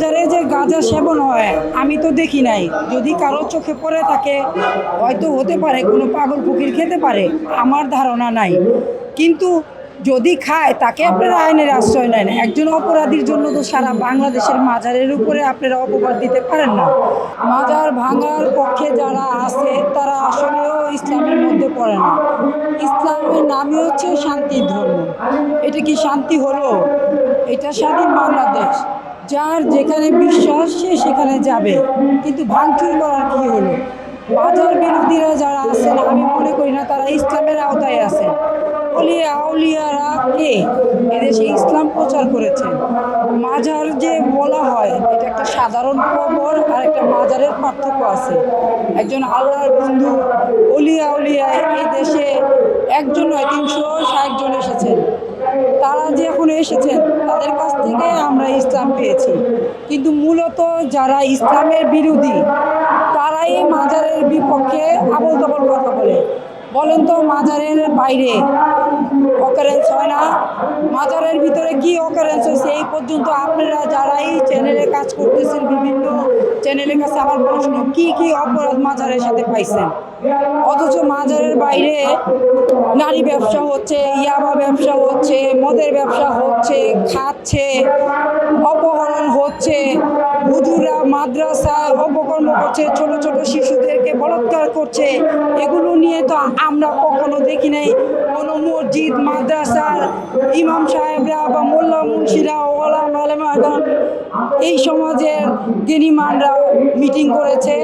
মাজারে যে গাঁজা সেবন হয় আমি তো দেখি নাই, যদি কারো চোখে পড়ে থাকে হয়তো হতে পারে, কোনো পাগল ফকির খেতে পারে, আমার ধারণা নাই। কিন্তু যদি খায় তাকে আপনারা আইনের আশ্রয় নেন। একজন অপরাধীর জন্য তো সারা বাংলাদেশের মাজারের উপরে আপনারা অপবাদ দিতে পারেন না। মাজার ভাঙার পক্ষে যারা আছে তারা আসলেও ইসলামের মধ্যে পড়ে না। ইসলামের নামই হচ্ছে শান্তির ধর্ম। এটা কি শান্তি হলো? এটা স্বাধীন বাংলাদেশ, যার যেখানে বিশ্বাস সে সেখানে যাবে, কিন্তু ভাঙচুর করার কি হলো? বাজার বিরোধীরা যারা আছেন আমি মনে করি না তারা ইসলামের আওতায় আছেন। অলিয়া আউলিয়ারা কে এদেশে ইসলাম প্রচার করেছেন? মাজার যে বলা হয় এটা একটা সাধারণ কবর আর একটা মাজারের পার্থক্য আছে। একজন আল্লাহর বন্ধু অলিয়া আউলিয়া এই দেশে একজন নয় 360 জন এসেছেন। তারা যে এখন এসেছেন তাদের কাছ থেকে আমরা ইসলাম পেয়েছি, কিন্তু মূলত যারা ইসলামের বিরোধী তারাই মাজারের বিপক্ষে আবোল তাবোল কথা বলে। বলেন তো, মাজারের বাইরে অকারেন্স হয় না? মাজারের ভিতরে কি অকারেন্স হয়েছে এই পর্যন্ত? আপনারা যারা এই চ্যানেলে কাজ করতেছেন, বিভিন্ন চ্যানেলের কাছে আমার প্রশ্ন, কি কি অপরাধ মাজারের সাথে পাইছেন? অথচ মাজারের বাইরে নারী ব্যবসা হচ্ছে, ইয়াবা ব্যবসা হচ্ছে, মদের ব্যবসা হচ্ছে, খাচ্ছে, অপহরণ হচ্ছে, হুজুরা মাদ্রাসায় অপকর্ম করছে, ছোট ছোট শিশুদেরকে বলাৎকার করছে। এগুলো নিয়ে তো আমরা কখনো দেখি নাই কোনো মসজিদ মাদ্রাসার ইমাম সাহেবরা বা মোল্লা মুন্সিরা ওলাম আলেমাগান এই সমাজের জ্ঞানীমানরা মিটিং করেছে,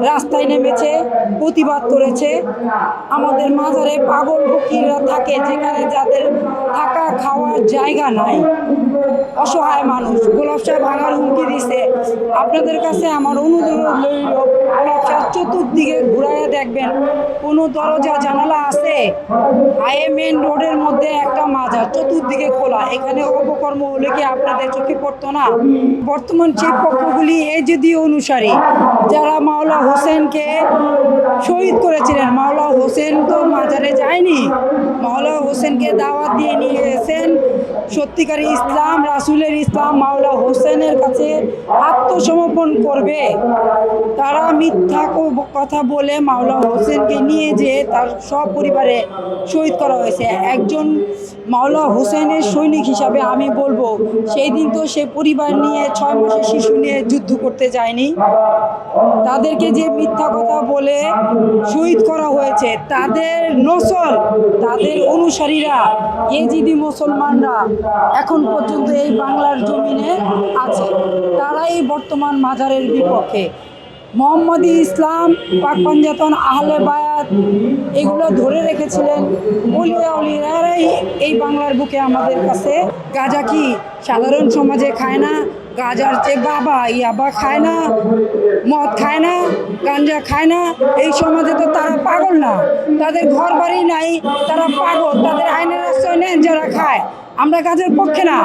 রাস্তায় নেমেছে, প্রতিবাদ করেছে। আমাদের মাজারে পাগল ফকিররা থাকে যেখানে যাদের থাকা খাওয়ার জায়গা নাই, অসহায় মানুষ। গোলাপ শাহ ভাঙার হুমকি দিছে। আপনাদের কাছে আমার অনুরোধ রইল, গোলাপ শাহ চতুর্দিকে ঘুরাইয়া দেখবেন কোনো দরজা জানালা আছে? হাই মেন রোডের মধ্যে একটা মাজার, চতুর্দিকে খোলা, এখানে অপকর্ম হলে কি আপনাদের চোখে পড়তো না? বর্তমান যে পক্ষগুলি এজিদি অনুসারী যারা মাওলা হোসেনকে শহীদ করেছিলেন, মাওলা হোসেন তো মাজারে যায়নি, মাওলা হোসেনকে দাওয়াত দিয়ে নিয়ে গেছেন সত্যিকারী ইসলাম, রাসূলের ইসলাম মাওলা হোসেনের কাছে আত্মসমর্পণ করবে। তারা মিথ্যা কথা বলে মাওলা হোসেনকে নিয়ে যেয়ে তার সব পরিবারে শহীদ করা হয়েছে। একজন মাওলা হোসেনের সৈনিক হিসাবে আমি বলবো, সেই দিন তো সে পরিবার নিয়ে 6 মাসের শিশু নিয়ে যুদ্ধ করতে যায়নি। তাদেরকে যে মিথ্যা কথা বলে শহীদ করা হয়েছে, তাদের নসল, তাদের অনুসারীরা এজিদি মুসলমানরা এখন পর্যন্ত এই বাংলার জমিনে আছে। তারাই বর্তমান মাজারের বিপক্ষে। মোহাম্মদী ইসলাম, পাক পাঞ্জাতন, আহলে বায়াত এগুলো ধরে রেখেছিলেন অলিয়া উলিয়ারাই এই বাংলার বুকে আমাদের কাছে। গাঁজা কি সাধারণ সমাজে খায় না? গাঁজার চেয়ে বাবা ইয়াবা খায় না, মদ খায় না, গাঞ্জা খায় না? এই সমাজে তো তারা পাগল না, তাদের ঘর বাড়ি নাই, তারা পাগল, তাদের আইনের আশ্রয় নেন যারা খায়। আমরা গাঁজার পক্ষে না,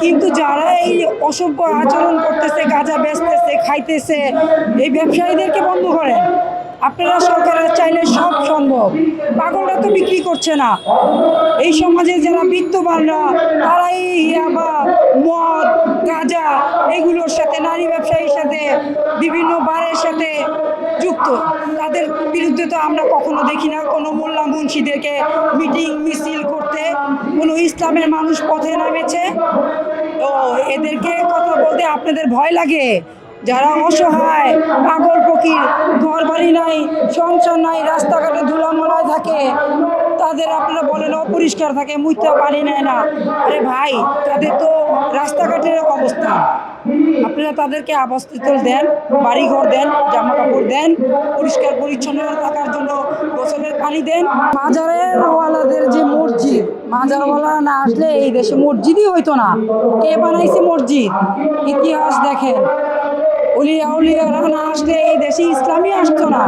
কিন্তু যারা এই অসভ্য আচরণ করতেছে, গাঁজা বেচতেছে, খাইতেছে, এই ব্যবসায়ীদেরকে বন্ধ করেন। আপনারা সরকারের চাইলে সব সম্ভব। পাগলরা তো বিক্রি করছে না। এই সমাজে যারা বিত্তবানরা তারাই ইয়াবা, মদ, গাঁজা এগুলোর সাথে, নারী ব্যবসায়ীর সাথে, বিভিন্ন বারের সাথে যুক্ত। তাদের বিরুদ্ধে তো আমরা কখনো দেখি না কোনো মোল্লা মুন্সিদেরকে মিটিং মিছিল করতে, কোনো ইসলামের মানুষ পথে নামেছে। তো এদেরকে কথা বলতে আপনাদের ভয় লাগে? যারা অসহায়, পাগল ফকির, ঘর বাড়ি নাই, সংসার নাই, রাস্তাঘাটে ধুলামলায় থাকে, তাদের আপনারা বলেন অপরিষ্কার থাকে, মুইতে পানি নেয় না। আরে ভাই, তাদের তো রাস্তাঘাটের অবস্থা। আপনারা তাদেরকে আবাসস্থল দেন, বাড়িঘর দেন, জামা কাপড় দেন, পরিষ্কার পরিচ্ছন্ন থাকার জন্য গোসলের পানি দেন। মাজারের ওয়ালাদের যে মসজিদ, মাজারওয়ালা না আসলে এই দেশে মসজিদই হইতো না। কে বানাইছে মসজিদ? ইতিহাস দেখেন। অলিয়া উলিয়ারা না আসলে এই দেশে ইসলামই আসতো না।